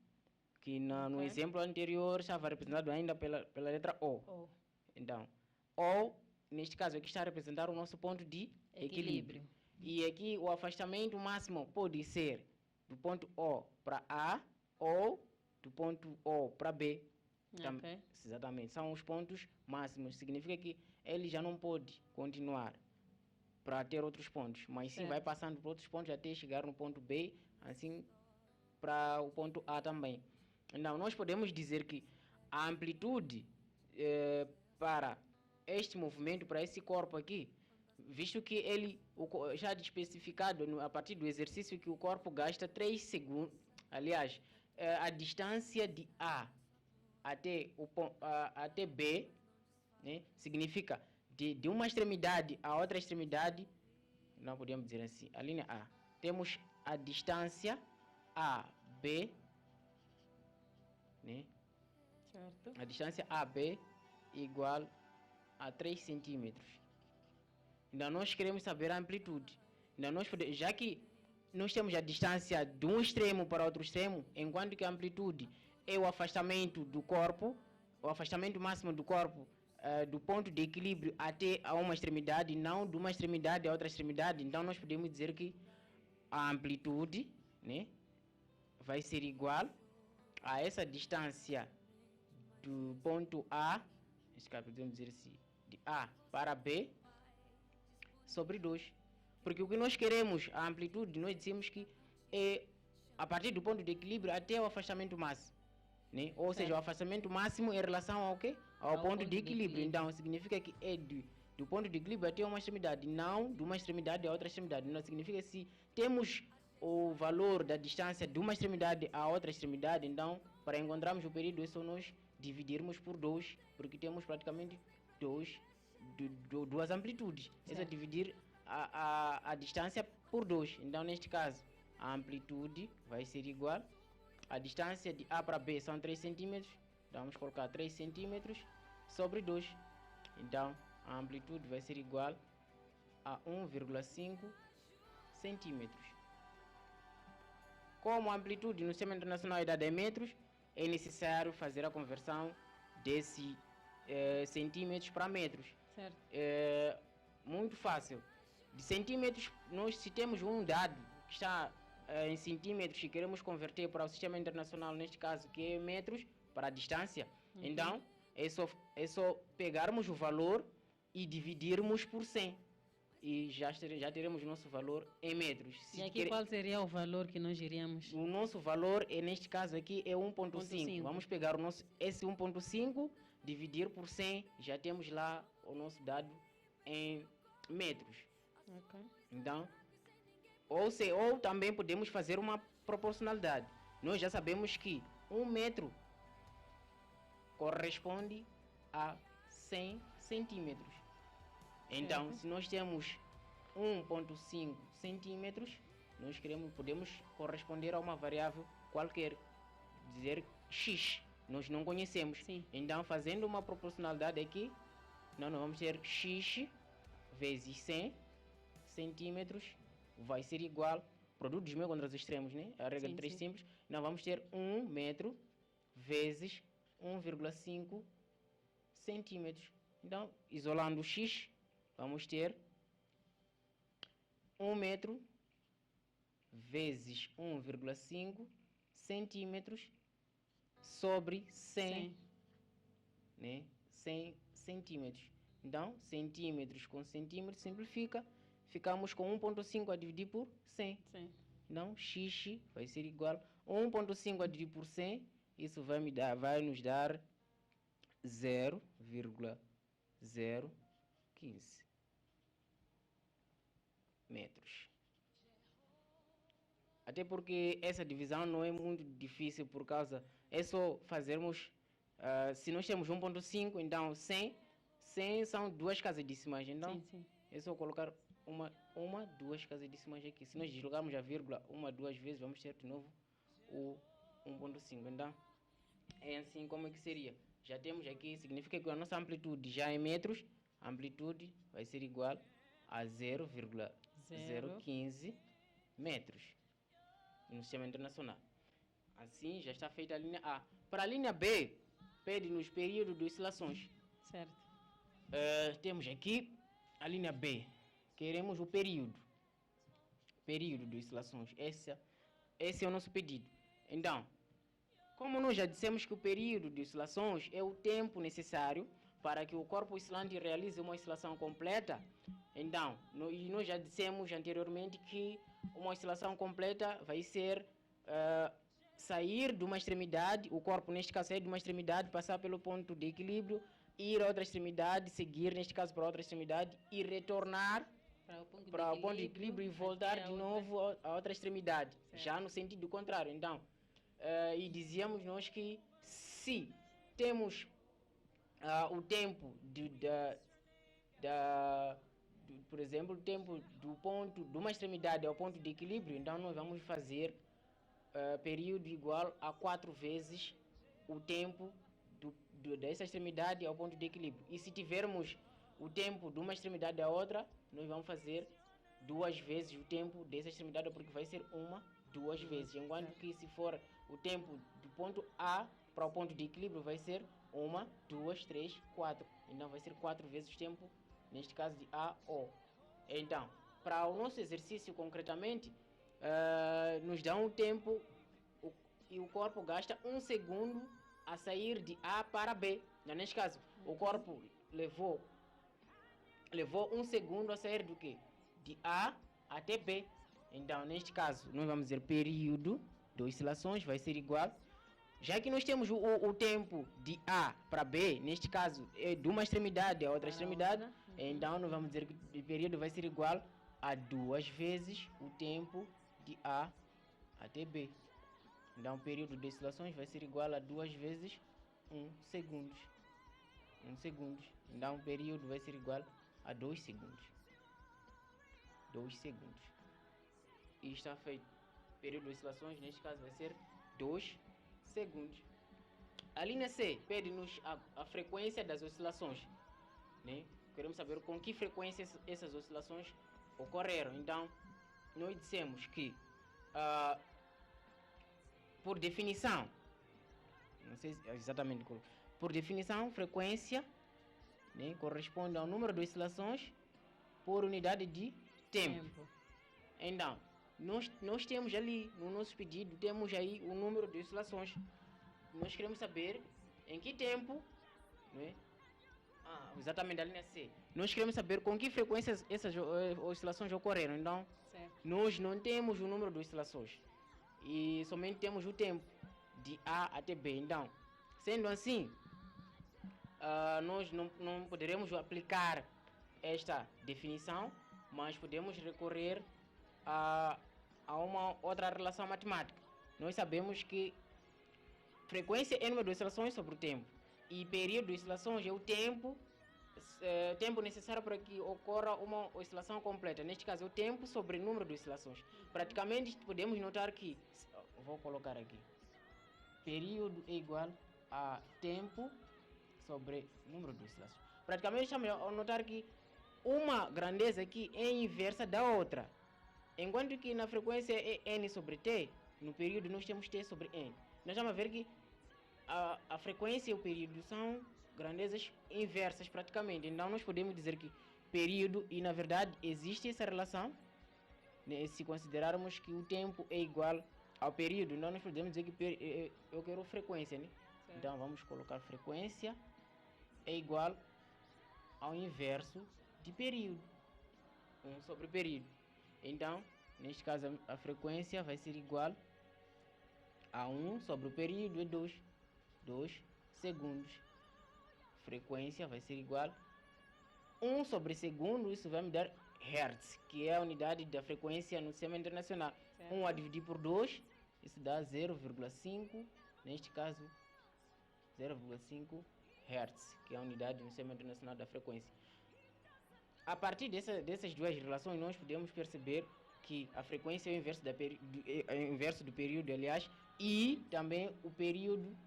F: que no exemplo anterior estava representado ainda pela letra O. Então, O, neste caso aqui está a representar o nosso ponto de equilíbrio. E aqui o afastamento máximo pode ser do ponto O para A ou do ponto O para B.
E: Ok.
F: Exatamente, são os pontos máximos. Significa que ele já não pode continuar para ter outros pontos, mas sim vai passando por outros pontos até chegar no ponto B, assim para o ponto A também. Então, nós podemos dizer que a amplitude para este movimento, para esse corpo aqui, visto que ele já especificado a partir do exercício que o corpo gasta 3 segundos, aliás, a distância de A até B, né, significa de uma extremidade a outra extremidade, não podemos dizer assim, a linha A. Temos a distância AB, né?
E: Certo.
F: A distância AB igual a 3 centímetros. Então, nós queremos saber a amplitude. Então, já que nós temos a distância de um extremo para outro extremo, enquanto que a amplitude é o afastamento do corpo, o afastamento máximo do corpo do ponto de equilíbrio até a uma extremidade, não de uma extremidade a outra extremidade. Então, nós podemos dizer que a amplitude, né, vai ser igual a essa distância do ponto A, nesse caso podemos dizer assim, de A para B, sobre 2. Porque o que nós queremos, a amplitude, nós dizemos que é a partir do ponto de equilíbrio até o afastamento máximo. Né? Ou seja, o afastamento máximo em relação ao quê? Ao ponto de equilíbrio. Então, significa que é do ponto de equilíbrio até uma extremidade, não de uma extremidade a outra extremidade. Não significa que se temos o valor da distância de uma extremidade a outra extremidade, então, para encontrarmos o período, é só nós dividirmos por 2, porque temos praticamente duas amplitudes. É só dividir a distância por 2. Então, neste caso, a amplitude vai ser igual. A distância de A para B são 3 centímetros. Então, vamos colocar 3 centímetros sobre 2. Então, a amplitude vai ser igual a 1,5 centímetros. Como a amplitude no Sistema Internacional é dada em metros, é necessário fazer a conversão desse centímetros para metros.
E: Certo.
F: Muito fácil. De centímetros, nós se temos um dado que está em centímetros e queremos converter para o Sistema Internacional, neste caso, que é metros, para a distância, então é só pegarmos o valor e dividirmos por 100. E já teremos o nosso valor em metros.
E: E aqui qual seria o valor que nós iríamos?
F: O nosso valor, neste caso aqui, é 1,5. Vamos pegar esse 1,5, dividir por 100, já temos lá o nosso dado em metros.
E: Okay.
F: Então, ou também podemos fazer uma proporcionalidade. Nós já sabemos que 1 metro corresponde a 100 centímetros. Então, se nós temos 1,5 centímetros, nós podemos corresponder a uma variável qualquer, dizer x, nós não conhecemos.
E: Sim.
F: Então, fazendo uma proporcionalidade aqui, nós vamos ter x vezes 100 centímetros vai ser igual, produto dos meio contra os extremos, né? A regra de 3 simples. Nós vamos ter 1 metro vezes 1,5 centímetros. Então, isolando o x, vamos ter 1 metro vezes 1,5 centímetros sobre 100, né? 100 centímetros. Então, centímetros com centímetros simplifica, ficamos com 1,5 a dividir por 100. Então, x vai ser igual a 1,5 a dividir por 100, isso vai nos dar 0,015 metros. Até porque essa divisão não é muito difícil, por causa, é só fazermos, se nós temos 1,5, então 100 são 2 casas decimais, então é só colocar duas casas decimais aqui. Se nós deslocarmos a vírgula 2 vezes, vamos ter de novo o 1,5. Então, é assim como é que seria. Já temos aqui, significa que a nossa amplitude já em metros, a amplitude vai ser igual a 0,015 metros no sistema internacional. Assim, já está feita a linha A. Para a linha B, pede-nos período de oscilações.
E: Certo.
F: Temos aqui a linha B. Queremos o período de oscilações. Esse é o nosso pedido. Então, como nós já dissemos que o período de oscilações é o tempo necessário para que o corpo oscilante realize uma oscilação completa, então, nós já dissemos anteriormente que uma oscilação completa vai ser sair de uma extremidade, o corpo neste caso sair de uma extremidade, passar pelo ponto de equilíbrio, ir a outra extremidade, seguir neste caso para outra extremidade e retornar para o ponto de equilíbrio e voltar de novo a outra extremidade, já no sentido contrário. Então, e dizíamos nós que se temos o tempo por exemplo, o tempo do ponto de uma extremidade ao ponto de equilíbrio, então nós vamos fazer período igual a 4 vezes o tempo dessa extremidade ao ponto de equilíbrio. E se tivermos o tempo de uma extremidade à outra, nós vamos fazer 2 vezes o tempo dessa extremidade, porque vai ser 2 vezes. Enquanto que se for o tempo do ponto A para o ponto de equilíbrio, vai ser 1, 2, 3, 4. Então vai ser 4 vezes o tempo, neste caso de A, O. Então, para o nosso exercício concretamente, nos dá um tempo e o corpo gasta 1 segundo a sair de A para B. Neste caso, o corpo levou 1 segundo a sair do quê? De A até B. Então, neste caso, nós vamos dizer período de oscilações vai ser igual. Já que nós temos o tempo de A para B, neste caso, é de uma extremidade a outra extremidade, então nós vamos dizer que o período vai ser igual a 2 vezes o tempo de A até B. Então, o período de oscilações vai ser igual a 2 vezes 1 segundo. 1 segundo. Então, o período vai ser igual a 2 segundos. 2 segundos. E está feito. O período de oscilações, neste caso, vai ser 2 segundos. A linha C pede-nos a frequência das oscilações, né? Queremos saber com que frequência essas oscilações ocorreram. Então, nós dissemos que, por definição, não sei exatamente qual, por definição, frequência, né, corresponde ao número de oscilações por unidade de tempo. Então, nós temos ali, no nosso pedido, temos aí o número de oscilações. Nós queremos saber em que tempo, né? Exatamente, a linha C. Nós queremos saber com que frequência essas oscilações ocorreram. Então, nós não temos o número de oscilações e somente temos o tempo de A até B. Então, sendo assim, nós não poderemos aplicar esta definição, mas podemos recorrer a uma outra relação matemática. Nós sabemos que frequência é número de oscilações sobre o tempo e período de oscilações é o tempo tempo necessário para que ocorra uma oscilação completa. Neste caso, é o tempo sobre o número de oscilações. Praticamente, podemos notar que, vou colocar aqui, período é igual a tempo sobre número de oscilações. Praticamente, estamos a notar que uma grandeza aqui é inversa da outra. Enquanto que na frequência é N sobre T, no período nós temos T sobre N. Nós vamos ver que a frequência e o período são grandezas inversas praticamente. Então nós podemos dizer que período, e na verdade existe essa relação, né, se considerarmos que o tempo é igual ao período. Então nós podemos dizer que eu quero frequência, né? Então vamos colocar frequência é igual ao inverso de período, 1 sobre período. Então, neste caso, a frequência vai ser igual a 1 sobre o período, é 2 segundos. Frequência vai ser igual a 1 sobre segundo, isso vai me dar Hertz, que é a unidade da frequência no sistema internacional. 1 a dividir por 2, isso dá 0,5, neste caso, 0,5 Hertz, que é a unidade no sistema internacional da frequência. A partir dessas duas relações, nós podemos perceber que a frequência é o inverso do período, aliás, e também o período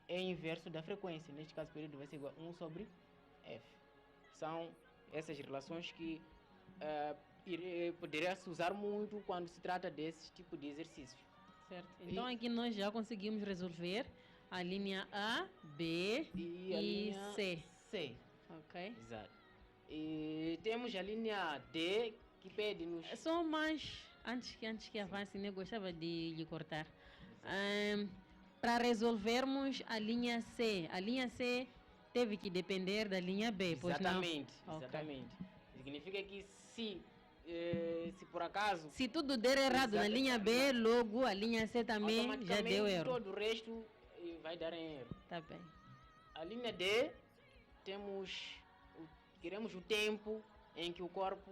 F: é inverso da frequência. Neste caso, o período vai ser igual a 1 sobre F. São essas relações que poderia se usar muito quando se trata desse tipo de exercício.
E: Certo. Então aqui nós já conseguimos resolver a linha A, B
F: e a linha C.
E: Ok.
F: Exato. E temos a linha D, que pede-nos...
E: Só mais, antes que avance, eu gostava de lhe cortar. Para resolvermos a linha C teve que depender da linha B, pois não?
F: Exatamente. Significa que se por acaso...
E: Se tudo der errado na linha B, logo a linha C também já deu erro.
F: Todo o resto vai dar em erro.
E: Tá bem.
F: A linha D, queremos o tempo em que o corpo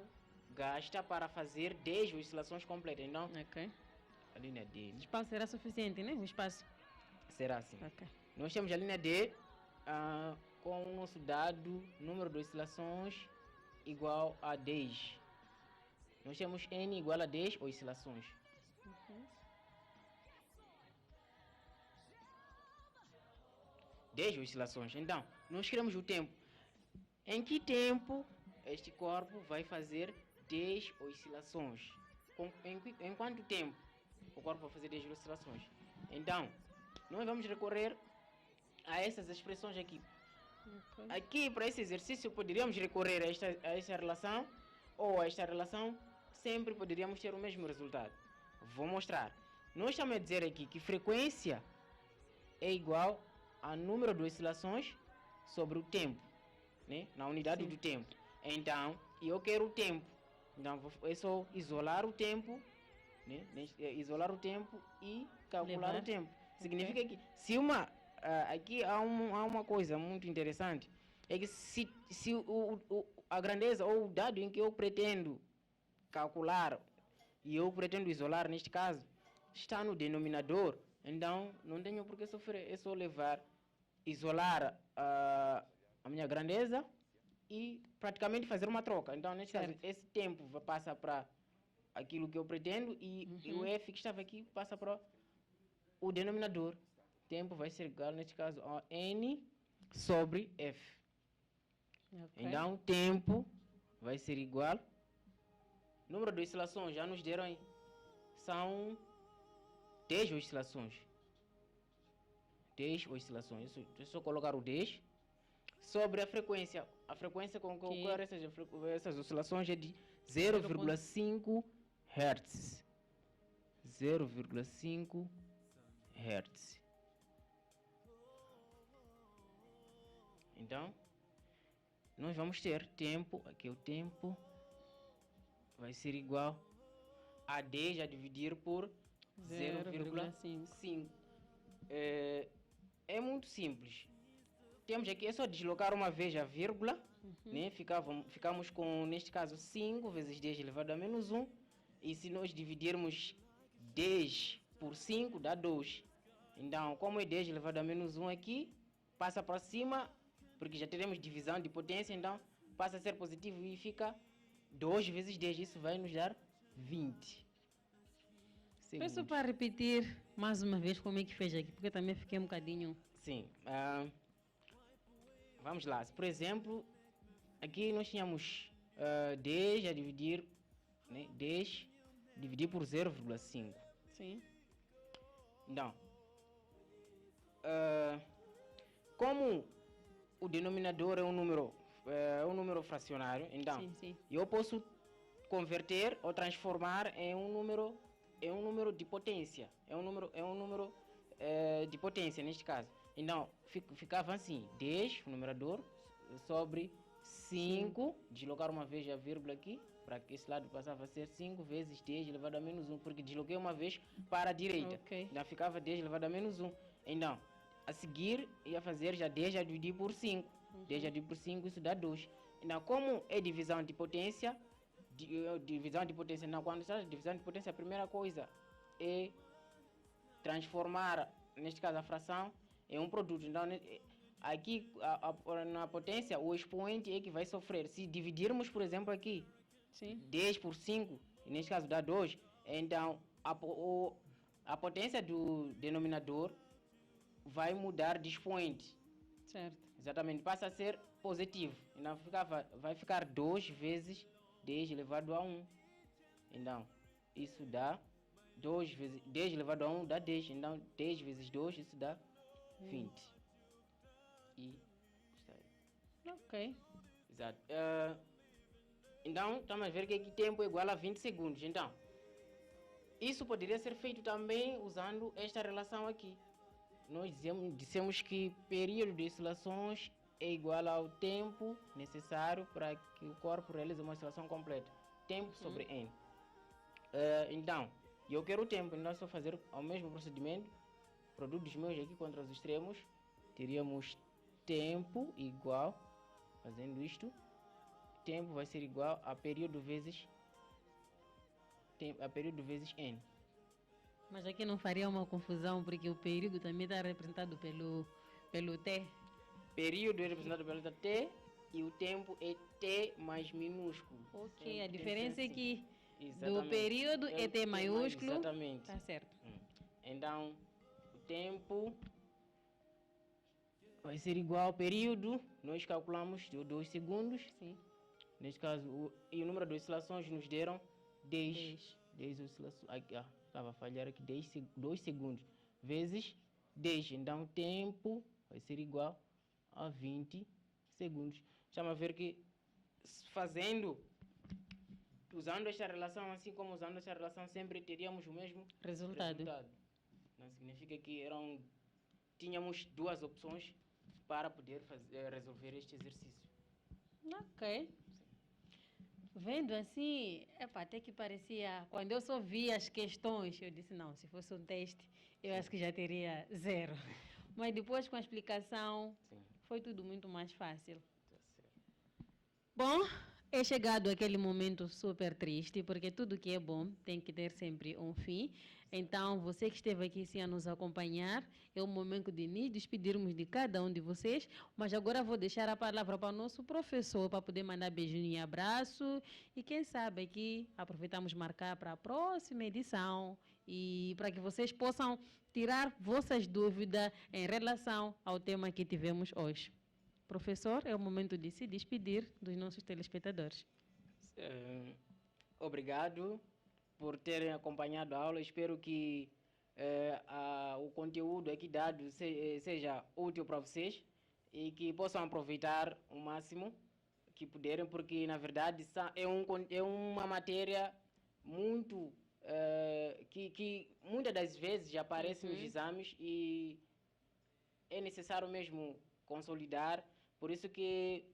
F: gasta para fazer 10 oscilações completas. Então, a linha D.
E: O espaço será suficiente, né? O espaço
F: será sim.
E: Okay.
F: Nós temos a linha D com o nosso dado número de oscilações igual a 10. Nós temos N igual a 10 oscilações. 10 oscilações. Então, nós queremos o tempo. Em que tempo este corpo vai fazer 10 oscilações? Em quanto tempo o corpo vai fazer 10 oscilações? Então, nós vamos recorrer a essas expressões aqui. Aqui, para esse exercício, poderíamos recorrer a esta relação, ou a esta relação, sempre poderíamos ter o mesmo resultado. Vou mostrar. Nós estamos a dizer aqui que frequência é igual a número de oscilações sobre o tempo, né? Na unidade do tempo. Então, eu quero o tempo. Então, é só isolar o tempo, né? Isolar o tempo e calcular o tempo. Significa que se aqui há uma coisa muito interessante, é que se a grandeza ou o dado em que eu pretendo calcular e eu pretendo isolar, neste caso, está no denominador, então não tenho por que sofrer, é só isolar a minha grandeza e praticamente fazer uma troca. Então, neste caso, esse tempo passa para aquilo que eu pretendo e o F que estava aqui passa para o denominador. Tempo vai ser igual, neste caso, a N sobre F. Então, tempo vai ser igual. Número de oscilações já nos deram aí. São 10 oscilações. 10 oscilações. Deixa eu só colocar o 10. Sobre a frequência. A frequência com que ocorrem essas oscilações é de 0,5 Hz. 0,5 Hz. Então, nós vamos ter tempo, aqui o tempo vai ser igual a 10 a dividir por 0,5. É muito simples. Temos aqui, é só deslocar uma vez a vírgula, né? Ficamos com, neste caso, 5 vezes 10 elevado a menos 1. E se nós dividirmos 10 por 5, dá 2. Então, como é 10 elevado a menos 1 aqui, passa para cima, porque já teremos divisão de potência, então passa a ser positivo e fica 2 vezes 10. Isso vai nos dar 20 segundos.
E: Peço para repetir mais uma vez como é que fez aqui, porque eu também fiquei um bocadinho...
F: Sim. Vamos lá. Por exemplo, aqui nós tínhamos 10 a dividir, né? 10 dividir por 0,5.
E: Sim.
F: Então, como o denominador é um número fracionário, então eu posso converter ou transformar em um número de potência. É um número de potência neste caso. Então, ficava assim, 10, o numerador, sobre 5, deslocar uma vez a vírgula aqui, para que esse lado passava a ser 5 vezes 10 elevado a menos 1, porque desloquei uma vez para a direita. Então ficava 10 elevado a menos 1. Então, a seguir, ia fazer já 10 a dividir por 5. 10 a dividir por 5, isso dá 2. Então, como é divisão de potência, quando está divisão de potência, a primeira coisa é transformar, neste caso, a fração em um produto. Então, aqui, na potência, o expoente é que vai sofrer. Se dividirmos, por exemplo, aqui, 10 por 5, neste caso dá 2, então a potência do denominador vai mudar de expoente.
E: Certo.
F: Exatamente, passa a ser positivo. Então vai ficar 2 vezes 10 elevado a 1. Então, isso dá 2 vezes 10 elevado a 1 dá 10. Então, 10 vezes 2, isso dá 20. E está aí.
E: Ok.
F: Exato. Então, estamos a ver que aqui tempo é igual a 20 segundos. Então, isso poderia ser feito também usando esta relação aqui. Nós dissemos que período de oscilações é igual ao tempo necessário para que o corpo realize uma oscilação completa. Tempo sobre N. Então, eu quero o tempo, então se eu fazer o mesmo procedimento, produto dos meus aqui contra os extremos, teríamos tempo igual, fazendo isto, tempo vai ser igual a período vezes N.
E: Mas aqui não faria uma confusão, porque o período também está representado pelo T.
F: Período é representado pelo T e o tempo é T mais minúsculo.
E: Ok, a diferença é que
F: exatamente,
E: do período é T maiúsculo.
F: Exatamente.
E: Tá certo.
F: Então, o tempo vai ser igual ao período, nós calculamos de 2 segundos.
E: Sim.
F: Neste caso, e o número de oscilações nos deram 10 oscilações. Estava a falhar aqui, 2 segundos vezes 10. Então, o tempo vai ser igual a 20 segundos. Estamos a ver que usando esta relação, assim como usando esta relação, sempre teríamos o mesmo resultado. Não significa que tínhamos 2 opções para poder resolver este exercício.
E: Ok. Vendo assim, até que parecia... Quando eu só vi as questões, eu disse, não, se fosse um teste, eu acho que já teria 0. Mas depois, com a explicação, foi tudo muito mais fácil. Bom, é chegado aquele momento super triste, porque tudo que é bom tem que ter sempre um fim. Então, você que esteve aqui sim a nos acompanhar, é o momento de nos despedirmos de cada um de vocês, mas agora vou deixar a palavra para o nosso professor, para poder mandar beijinho e abraço, e quem sabe aqui aproveitamos marcar para a próxima edição, e para que vocês possam tirar vossas dúvidas em relação ao tema que tivemos hoje. Professor, é o momento de se despedir dos nossos telespectadores.
F: Obrigado por terem acompanhado a aula. Espero que o conteúdo aqui dado seja útil para vocês e que possam aproveitar o máximo que puderem, porque na verdade é uma matéria muito que muitas das vezes já aparece nos exames e é necessário mesmo consolidar. Por isso que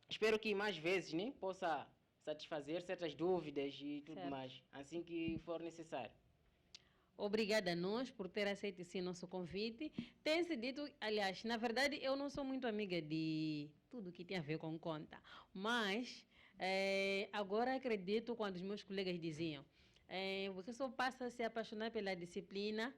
F: espero que mais vezes, né, possa satisfazer certas dúvidas e tudo mais, assim que for necessário.
E: Obrigada a nós por ter aceito esse nosso convite. Tem-se dito, aliás, na verdade eu não sou muito amiga de tudo que tem a ver com conta, mas agora acredito quando os meus colegas diziam você só passa a se apaixonar pela disciplina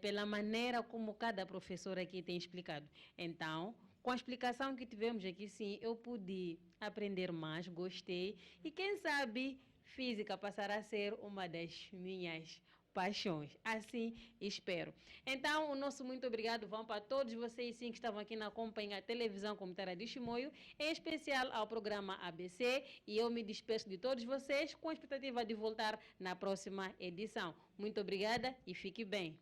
E: pela maneira como cada professor aqui tem explicado. Então, Com a explicação que tivemos aqui, sim, eu pude aprender mais, gostei. E quem sabe, física passará a ser uma das minhas paixões. Assim espero. Então, o nosso muito obrigado vão para todos vocês sim que estavam aqui na companhia televisão comunitária de Chimoio, em especial ao programa ABC, e eu me despeço de todos vocês com a expectativa de voltar na próxima edição. Muito obrigada e fique bem.